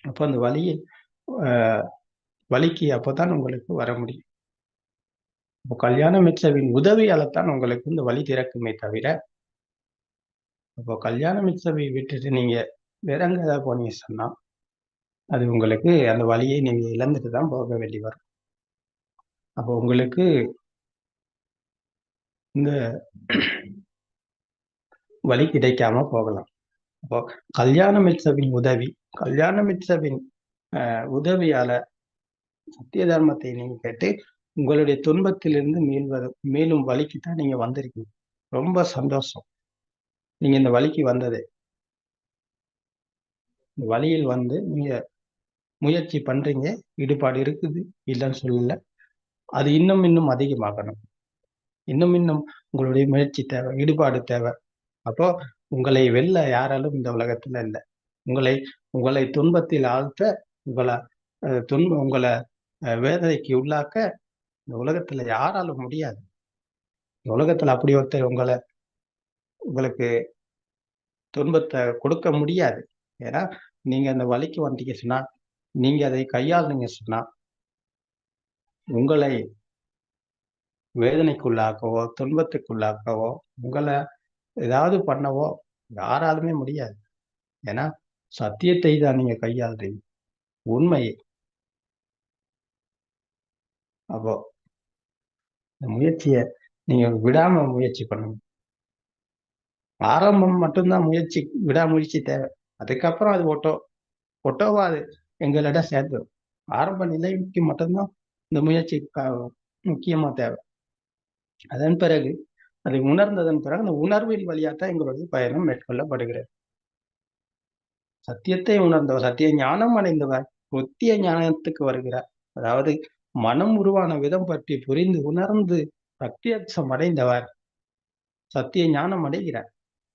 அப்போ அந்த வலியில் வலிக்கு அப்போதான் உங்களுக்கு வர முடியும். இப்போ கல்யாண மித்ரவின் உதவியாலத்தான் உங்களுக்கு இந்த வலி திறக்குமே தவிர, அப்போ கல்யாண மித்ரவை விட்டுட்டு நீங்க வேற எங்க ஏதாவது போனீங்க சொன்னா, அது உங்களுக்கு அந்த வலியை நீங்க இழந்துட்டு தான் போக வேண்டி வரும். அப்போ உங்களுக்கு இந்த வழி கிடைக்காம போகலாம். அப்போ கல்யாண மித்ரவின் உதவியால சத்திய தர்மத்தை நீங்க கேட்டு உங்களுடைய துன்பத்திலிருந்து மேலும் வழிக்கு தான் நீங்க வந்திருக்கீங்க. ரொம்ப சந்தோஷம். நீங்க இந்த வழிக்கு வந்தது. இந்த வழியில் வந்து நீங்க முயற்சி பண்றீங்க. ஈடுபாடு இருக்குது. இல்லன்னு சொல்லல. அது இன்னும் இன்னும் அதிகமாகணும். இன்னும் இன்னும் உங்களுடைய முயற்சி தேவை. ஈடுபாடு தேவை. அப்போ உங்களை வெல்ல யாராலும் இந்த உலகத்துல இல்ல. உங்களை துன்பத்தில் ஆழ்த்த, உங்களை வேதனைக்கு உள்ளாக்க இந்த உலகத்துல யாராலும் முடியாது. இந்த உலகத்துல அப்படி ஒருத்தர் உங்களுக்கு துன்பத்தை கொடுக்க முடியாது. ஏன்னா நீங்க அந்த வழிக்கு வந்தீங்க சொன்னா, நீங்க அதை கையாளுனீங்க சொன்னா, உங்களை வேதனைக்குள்ளாக்கவோ, துன்பத்துக்குள்ளாக்கவோ, உங்களை ஏதாவது பண்ணவோ யாராலுமே முடியாது. ஏன்னா சத்தியத்தை தான் நீங்க கையாளுறீங்க. உண்மையை. அப்போ இந்த முயற்சியை நீங்க விடாம முயற்சி பண்ணணும். ஆரம்பம் மட்டும்தான் விடாமுயற்சி தேவை. அதுக்கப்புறம் அது ஒட்டோவா அது எங்களிடம் சேர்ந்துடும். ஆரம்ப நிலைக்கு மட்டும்தான் இந்த முயற்சி முக்கியமா தேவை. அதன் பிறகு அதை உணர்ந்ததன் பிறகு அந்த உணர்வின் வழியாத்தான் எங்களுடைய பயணம் மேற்கொள்ளப்படுகிறது. சத்தியத்தை உணர்ந்தவர், சத்திய ஞானம் அடைந்தவர் ஒத்திய ஞானத்துக்கு வருகிறார். அதாவது மனம் உருவான விதம் பற்றி புரிந்து உணர்ந்து பிரத்யட்சம் அடைந்தவர் சத்திய ஞானம் அடைகிறார்.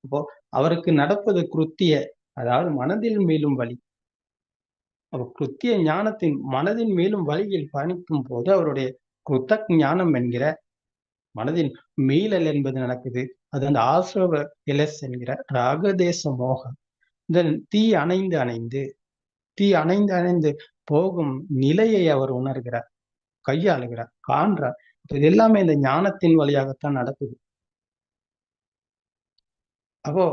அப்போ அவருக்கு நடப்பது கிருத்திய, அதாவது மனதில் மீளும் வழி. அப்போ கிருத்திய ஞானத்தின் மனதின் மீளும் வழியில் பயணிக்கும் போது அவருடைய கிருத்தக் ஞானம் என்கிற மனதின் மீளல் என்பது நடக்குது. அது அந்த ஆசிரவ இலஸ் என்கிற ராகதேச மோகம் இந்த தீ அணைந்து அணைந்து போகும் நிலையை அவர் உணர்கிறார், கையாளுகிறார், காண்றார். இது எல்லாமே இந்த ஞானத்தின் வழியாகத்தான் நடக்குது. அப்போ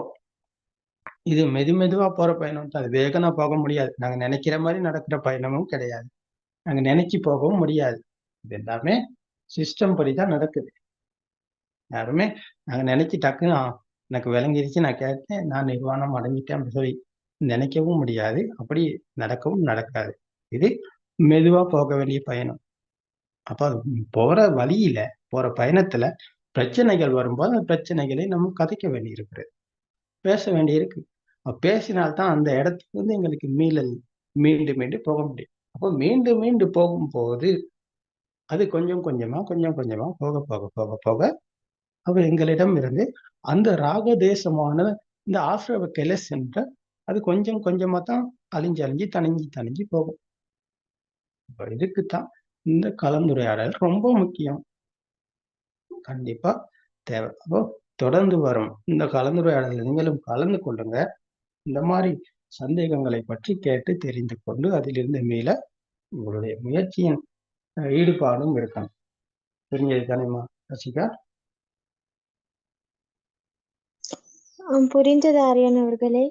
இது மெதுவா போற பயணம் தான். அது வேகமா போக முடியாது. நாங்க நினைக்கிற மாதிரி நடக்கிற பயணமும் கிடையாது. நாங்க நினைச்சு போகவும் முடியாது. இது எல்லாமே சிஸ்டம் படிதான் நடக்குது. யாருமே நாங்க நினைச்சு டக்குன்னு எனக்கு விளங்கிருச்சு, நான் கேட்டேன், நான் நிர்வாணம் அடைஞ்சிட்டேன் அப்படின்னு சொல்லி நினைக்கவும் முடியாது. அப்படி நடக்கவும் நடக்காது. இது மெதுவா போக வேண்டிய பயணம். அப்ப அது போற பயணத்துல பிரச்சனைகள் வரும்போது அந்த பிரச்சனைகளை நம்ம கதைக்க வேண்டி இருக்கிறது, பேச வேண்டி இருக்கு. பேசினால்தான் அந்த இடத்துக்கு வந்து எங்களுக்கு மீண்டும் மீண்டும் போக முடியும். அப்போ மீண்டும் மீண்டும் போகும்போது அது கொஞ்சம் கொஞ்சமா போக போக போக போக அவ எங்களிடம் இருந்து அந்த ராக தேசமான இந்த ஆசிரவ கெலஸ் என்ற அது கொஞ்சம் கொஞ்சமா தான் அழிஞ்சு தணிஞ்சு போகும். இதுக்குத்தான் இந்த கலந்துரையாடல் ரொம்ப முக்கியம். கண்டிப்பா தேவை. அப்போ தொடர்ந்து வரும் இந்த கலந்துரையாடலில் நீங்களும் கலந்து கொள்ளுங்க. இந்த மாதிரி சந்தேகங்களை பற்றி கேட்டு தெரிந்து கொண்டு அதிலிருந்து மீள உங்களுடைய முயற்சியின் ஈடுபாடும் இருக்கணும். புரிஞ்சது தானேம்மா ரசிகா? புரிந்தது ஆரியன் அவர்களே.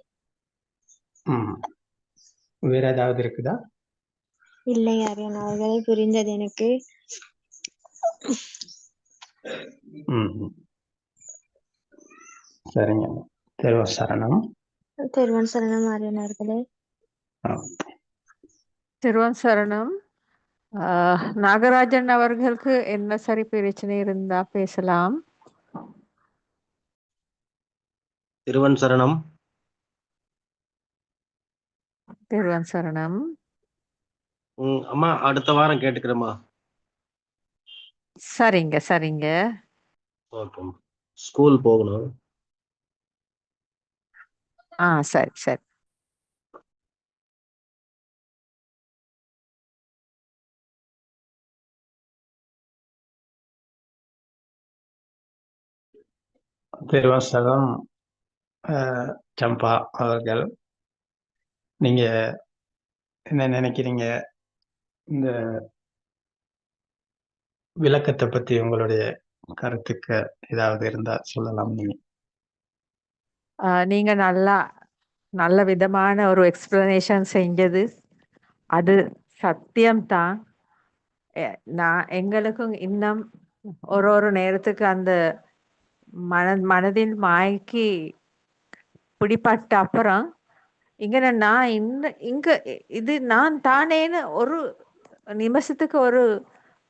வேற ஏதாவது இருக்குதா? இல்லை ஆரியன் அவர்களே, புரிந்தது எனக்கு. சரிங்க. தெருவன் சரணம். தெருவன் சரணம் ஆரியன் அவர்களே. தெருவன் சரணம். நாகராஜன் அவர்களுக்கு என்ன சரி பிரச்சனை இருந்தா பேசலாம். திருவன் சரணம். தெருவன் சரணம். அம்மா அடுத்த வாரம் கேட்டுக்கிறேம்மா. சரிங்க சரிங்க. ஓகே, ஸ்கூல் போகணும். சரி சரி. திருவாசகம் சம்பா அவர்கள், நீங்க என்ன நினைக்கிறீங்க? இந்த விளக்கத்தை பத்தி உங்களுடைய கருத்துக்கு ஏதாவது இருந்தா சொல்லலாம் நீங்க. நீங்க நல்ல விதமான ஒரு எக்ஸ்பிளனேஷன் செஞ்சது அது சத்தியம்தான். நான் எங்களுக்கும் இன்னும் ஒரு நேரத்துக்கு அந்த மனதின் மாய்க்கு பிடிப்பட்ட அப்புறம் நான் இங்க இது நான் தானேன்னு ஒரு நிமிஷத்துக்கு ஒரு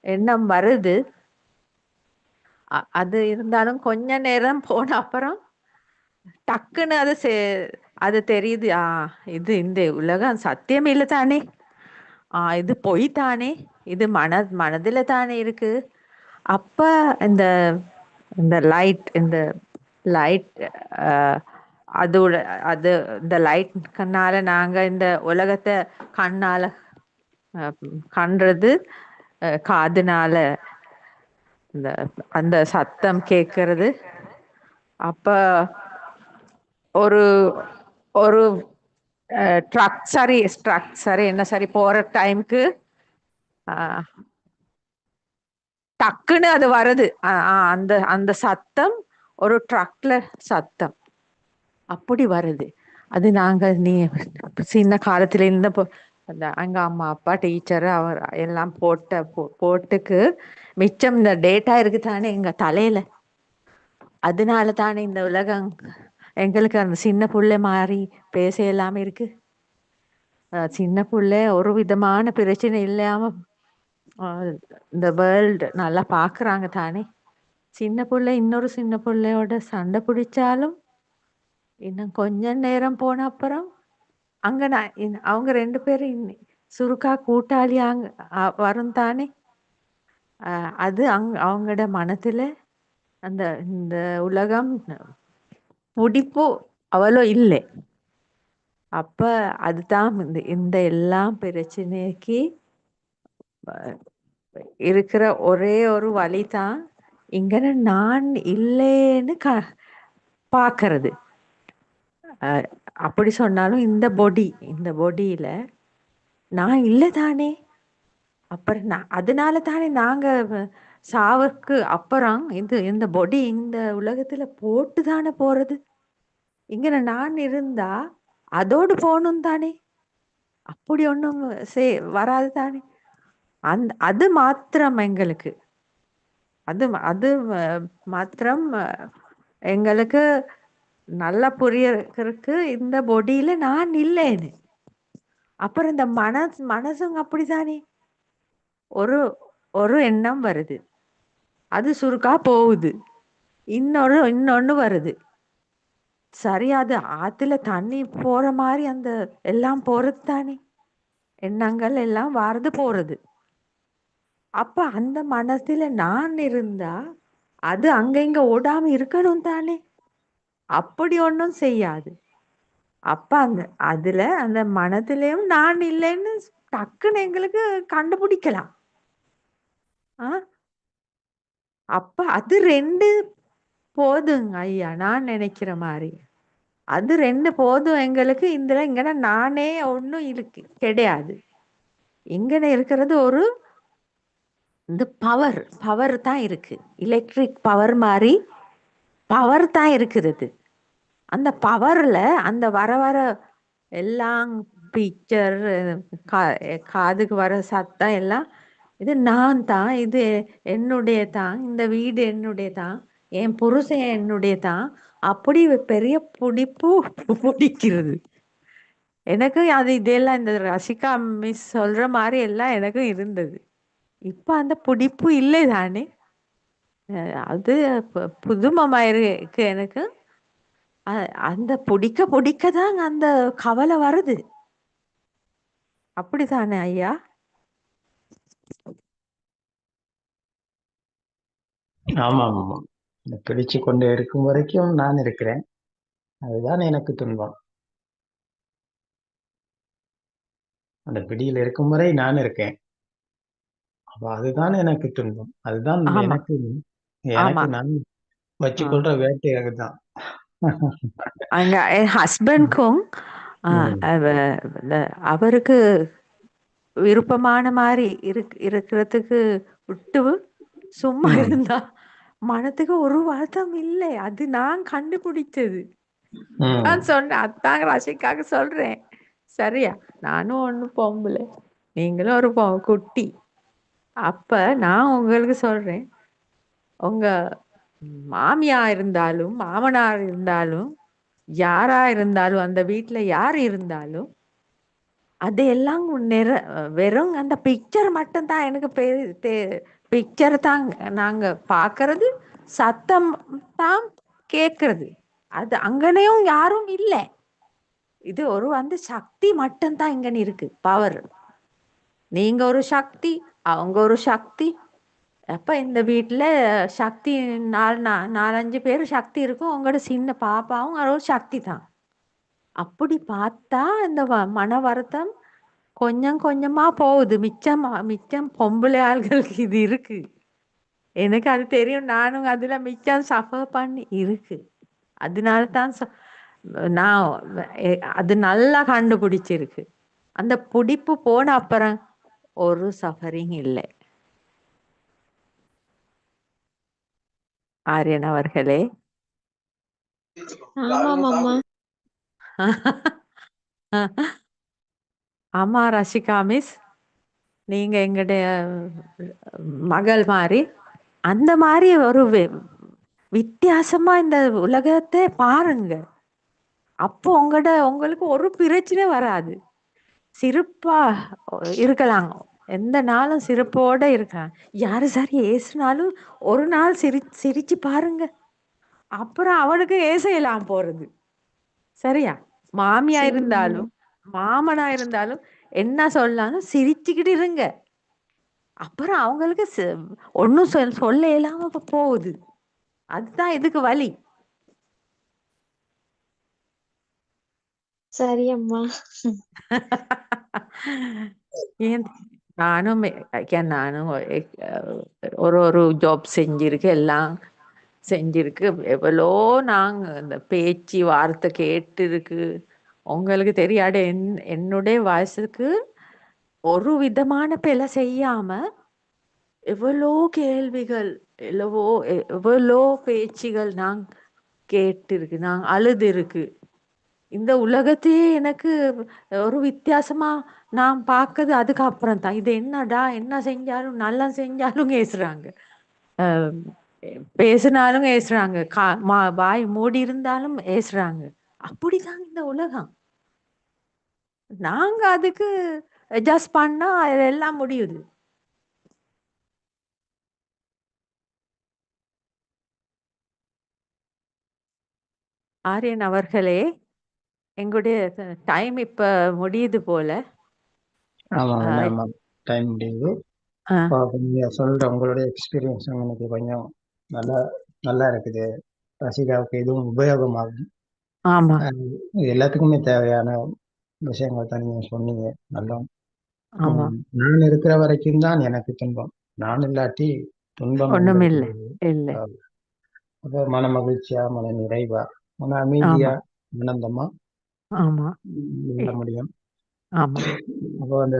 எண்ணம் வருது. அது இருந்தாலும் கொஞ்ச நேரம் போன அப்புறம் டக்குன்னு அது தெரியுது. இது இந்த உலகம் சத்தியம் இல்லை தானே, இது பொய் தானே, இது மனதுல தானே இருக்கு. அப்ப இந்த இந்த லைட் அதோட இந்த லைட்னால நாங்க இந்த உலகத்தை கண்ணால கண்றது, காதுனால இந்த அந்த சத்தம் கேட்கறது. அப்ப ஒரு ஒரு ட்ரக் சரி என்ன சரி போற டைமுக்கு டக்குன்னு அது வருது. அந்த அந்த சத்தம் ஒரு ட்ரக்ல சத்தம் அப்படி வருது. அது நாங்க சின்ன காலத்துல இருந்த எங்க அம்மா அப்பா டீச்சர் அவர் எல்லாம் போட்டுக்கு மிச்சம் இந்த டேட்டா இருக்கு தானே எங்க தலையில. அதனால தானே இந்த உலகம் எங்களுக்கு அந்த சின்ன புள்ளை மாறி பேச எல்லாமே இருக்கு. சின்ன புள்ளை ஒரு விதமான பிரச்சனை இல்லாம இந்த வேர்ல்டு நல்லா பாக்குறாங்க தானே. சின்ன புள்ளை இன்னொரு சின்ன புள்ளையோட சண்டை பிடிச்சாலும் இன்னும் கொஞ்ச நேரம் போன அப்புறம் அங்க அவங்க 2 பேரும் சுருக்கா கூட்டாளி வரும் தானே. அது அவங்களோட மனத்துல அந்த இந்த உலகம் பிடிப்பு அவ்வளோ இல்லை. அப்ப அதுதான் இந்த எல்லாம் பிரச்சனைக்கு இருக்கிற ஒரே ஒரு வழிதான் இங்க நான் இல்லைன்னு பாக்குறது. அப்படி சொன்னாலும் இந்த பொடியில நான் இல்லை தானே. அப்புறம் அதனால தானே நாங்க சாவுக்கு அப்புறம் இந்த பொடி இந்த உலகத்துல போட்டு தானே போறது. இங்க நான் இருந்தா அதோடு போகணும் தானே. அப்படி ஒண்ணும் வராது தானே. அது மாத்திரம் எங்களுக்கு அது மாத்திரம் எங்களுக்கு நல்லா புரியறதுக்கு இந்த பொடியில நான் இல்லைன்னு. அப்புறம் இந்த மனசுங்க அப்படித்தானே ஒரு ஒரு எண்ணம் வருது, அது சுருக்கா போகுது, இன்னொன்னு வருது. சரி, அது ஆத்துல தண்ணி போற மாதிரி அந்த எல்லாம் போறது தானே, எண்ணங்கள் எல்லாம் வாரது போறது. அப்ப அந்த மனசுல நான் இருந்தா அது அங்க இங்க ஓடாம இருக்கணும் தானே. அப்படி ஒன்றும் செய்யாது. அப்ப அதுல அந்த மனதிலையும் நான் இல்லைன்னு டக்குன்னு எங்களுக்கு கண்டுபிடிக்கலாம். அப்ப அது 2 போதுங்க ஐயா, நான் நினைக்கிற மாதிரி அது 2 போதும் எங்களுக்கு. இங்க நானே ஒன்றும் கிடையாது. இங்க இருக்கிறது ஒரு இந்த பவர் தான் இருக்கு. எலக்ட்ரிக் பவர் மாதிரி பவர் தான் இருக்கிறது. அந்த பவர்ல அந்த வர எல்லாம் பிக்சர், காதுக்கு வர சத்தம் எல்லாம் இது நான் தான், இது என்னுடைய தான், இந்த வீடு என்னுடைய தான், என் புருஷன் என்னுடைய தான். அப்படி பெரிய பிடிக்கிறது எனக்கு. அது இதெல்லாம் இந்த ரசிகா மிஸ் சொல்ற மாதிரி எல்லாம் எனக்கும் இருந்தது. இப்ப அந்த பிடிப்பு இல்லை தானே. அது புதுமமாயிருக்கு எனக்கு. அந்த பிடிக்கதான் அந்த கவலை வருது. அப்படித்தானே ஐயா? ஆமாம், ஆமாம். பிடிச்சு கொண்டு இருக்கும் வரைக்கும் நான் இருக்கிறேன், அதுதான் எனக்கு துன்பம். அந்த பிடியில் இருக்கும் வரை நான் இருக்கேன், அப்ப அதுதான் எனக்கு துன்பம். அதுதான் எனக்கு நான் வச்சுக்கொள்ற வேட்டை. அதுதான் அங்க என் ஹஸ்பண்ட்க்கும் அவருக்கு விருப்பமான மாதிரி இருக்கிறதுக்கு விட்டு சும்மா ம். இருந்தா மனத்துக்கு ஒரு வருத்தம் இல்லை. அது நான் கண்டுபிடிச்சது. ம். நான் சொன்னேன், அதான் ரசிக்காக சொல்றேன். சரியா? நானும் ஒண்ணு பொம்பளை, நீங்களும் ஒரு குட்டி. அப்ப நான் உங்களுக்கு சொல்றேன், உங்க மாமியா இருந்தாலும் மாமனார் இருந்தாலும் யாரா இருந்தாலும் அந்த வீட்டுல யார் இருந்தாலும் அதெல்லாம் வெறும் அந்த பிக்சர் மட்டும்தான் எனக்கு பிக்சர் தான் நாங்க பாக்குறது, சத்தம் தான் கேக்குறது. அது அங்கனையும் யாரும் இல்லை. இது ஒரு வந்து சக்தி மட்டும்தான் இங்க இருக்கு, பவர். நீங்க ஒரு சக்தி, அவங்க ஒரு சக்தி. அப்ப இந்த வீட்டுல சக்தி நாலஞ்சு பேர் சக்தி இருக்கும். உங்களோட சின்ன பாப்பாவும் ஒரு சக்தி தான். அப்படி பார்த்தா இந்த மன வருத்தம் கொஞ்சம் கொஞ்சமா போகுது. மிச்சம் பொம்பளை ஆள்களுக்கு இது இருக்கு. எனக்கு அது தெரியும். நானும் அதுல மிச்சம் சஃபர் பண்ணி இருக்கு. அதனால தான் நான் அது நல்லா கண்டுபிடிச்சிருக்கு. அந்த பிடிப்பு போன அப்புறம் ஒரு சஃபரிங் இல்லை. ஆரியன் அவர்களே. ஆமாம் அம்மா. ஆமா ரஷிகா மிஸ், நீங்க எங்களுடைய மகள் மாதிரி அந்த மாதிரி ஒரு வித்தியாசமா இந்த உலகத்தை பாருங்க. அப்போ உங்களுக்கு ஒரு பிரச்சனை வராது. சிரிப்பா இருக்கலாம், எந்த நாளும் சிரிப்போட இருக்கலாம். யாரு சரி ஏசுனாலும் ஒரு நாள் சிரிச்சு பாருங்க. அப்புறம் அவனுக்கு ஏசையெல்லாம் போறது. சரியா? மாமியா சரி இருந்தாலும் மாமனா இருந்தாலும் என்ன சொல்லாலும் சிரிச்சுக்கிட்டு இருங்க. அப்புறம் அவங்களுக்கு ஒன்னும் சொல்ல இயலாம போகுது. அதுதான் இதுக்கு வழி. சரி அம்மா. ஏன் நானும் ஒரு ஜாப் செஞ்சிருக்கு, எல்லாம் செஞ்சிருக்கு. எவ்வளோ நாங்க இந்த பேச்சு வார்த்தை கேட்டு இருக்கு. உங்களுக்கு தெரியாத என்னுடைய வயசுக்கு ஒரு விதமான பிழை செய்யாம எவ்வளோ கேள்விகள், எவ்வளோ பேச்சுகள் நான் கேட்டு இருக்கு, நான் அழுது இருக்கு. இந்த உலகத்தையே எனக்கு ஒரு வித்தியாசமா நான் பார்க்கறது அதுக்கப்புறம் தான். இது என்னடா, என்ன செஞ்சாலும் நல்லா செஞ்சாலும் ஏசுறாங்க, பேசினாலும் ஏசுறாங்க, வாய் மூடி இருந்தாலும் ஏசுறாங்க. அப்படிதான் இந்த உலகம். நாங்க அதுக்கு அட்ஜஸ்ட் பண்ணா எல்லாம் முடியுது. ஆரியன் அவர்களே, எங்களுடைய டைம் இப்ப முடியுது போல. ஆமாம் ஆஹ் ஆமாம், டைம் முடியுது. ஆஹ் இப்போ நீங்க சொல்ற உங்களுடைய எக்ஸ்பீரியன்ஸ் எனக்கு கொஞ்சம் நல்லா நல்லா இருக்குது. ரசிகாவுக்கு எதுவும் உபயோகமாகும். ஆமா இது எல்லாத்துக்குமே தேவையான விஷயங்கள் தான் நீங்க சொன்னீங்க. நல்லா ஆமா, நான் இருக்கிற வரைக்கும் தான் எனக்கு துன்பம். நான் இல்லாட்டி துன்பம் என்பது ஒண்ணுமில்லை, இல்லை. அஹ், அப்போ மன மகிழ்ச்சியா, மன நிறைவா, மன ஆமா அமைதியா, ஆனந்தமா ஆமா வாழ முடியும். ஆமா அப்போ அந்த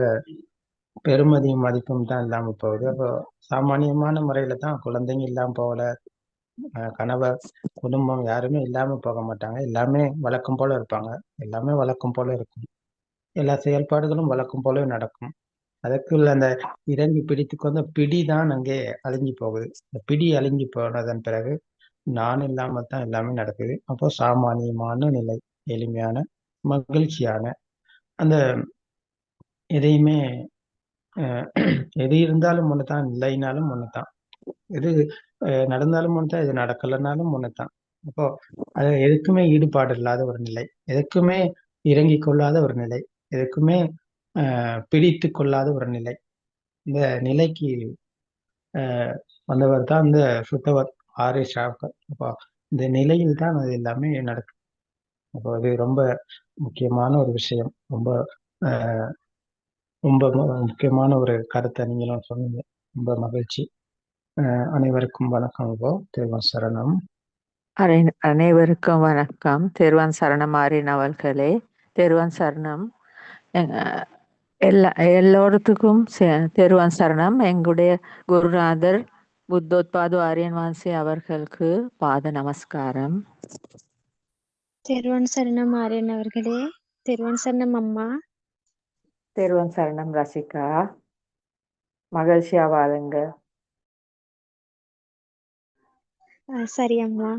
பெருமதியும் மதிப்பும் தான் இல்லாம போகுது. அப்போ சாமானியமான முறையில தான் குழந்தைங்க இல்லாம போகல, கணவர், குடும்பம் யாருமே இல்லாம போக மாட்டாங்க. எல்லாமே வழக்கம் போல இருப்பாங்க. எல்லாமே வழக்கம் போல இருக்கும். எல்லா செயல்பாடுகளும் வழக்கம் போல நடக்கும். அதற்குள்ள அந்த இறங்கி பிடித்துக்கொண்ட பிடி தான் அங்கே அழிஞ்சு போகுது. இந்த பிடி அழிஞ்சு போனதன் பிறகு நான் இல்லாம தான் எல்லாமே நடக்குது. அப்போ சாமானியமான நிலை, எளிமையான, மகிழ்ச்சியான, அந்த எதையுமே அஹ், எது இருந்தாலும் ஒண்ணுதான், இல்லைனாலும் ஒண்ணுதான். எது நடந்தாலும் ஒண்ணுதான், எது நடக்கலைன்னாலும் ஒண்ணுதான். அப்போ அது எதுக்குமே ஈடுபாடு இல்லாத ஒரு நிலை, எதுக்குமே இறங்கி கொள்ளாத ஒரு நிலை, எதுக்குமே பிடித்து கொள்ளாத ஒரு நிலை. இந்த நிலைக்கு வந்தவர் தான் இந்த சுத்தவர் ஆர்ய ஷாவுக்கர். அப்போ இந்த நிலையில் தான் அது எல்லாமே நடக்கும். அப்போ அது ரொம்ப முக்கியமான ஒரு விஷயம். ரொம்ப அஹ், ரொம்ப முக்கியமான ஒரு கருத்தை நீங்களும் சொன்னீங்க. ரொம்ப மகிழ்ச்சி. அனைவருக்கும் வணக்கம். இப்போ தேவன் சரணம். அனைவருக்கும் வணக்கம். தெருவான் சரணம். ஆரியன் அவர்களே, தெருவான் சரணம். எங்க- எல்லோருத்துக்கும் தெருவான் சரணம். எங்களுடைய குருநாதர் புத்தோத்பாது ஆரியன் வான்சி அவர்களுக்கு பாத நமஸ்காரம். தெருவான் சரணம் ஆரியன் அவர்களே. தெருவான் சரணம் அம்மா. தெருவான் சரணம் ரசிகா. மகிழ்ச்சியா வாழுங்க. சரி அம்மா.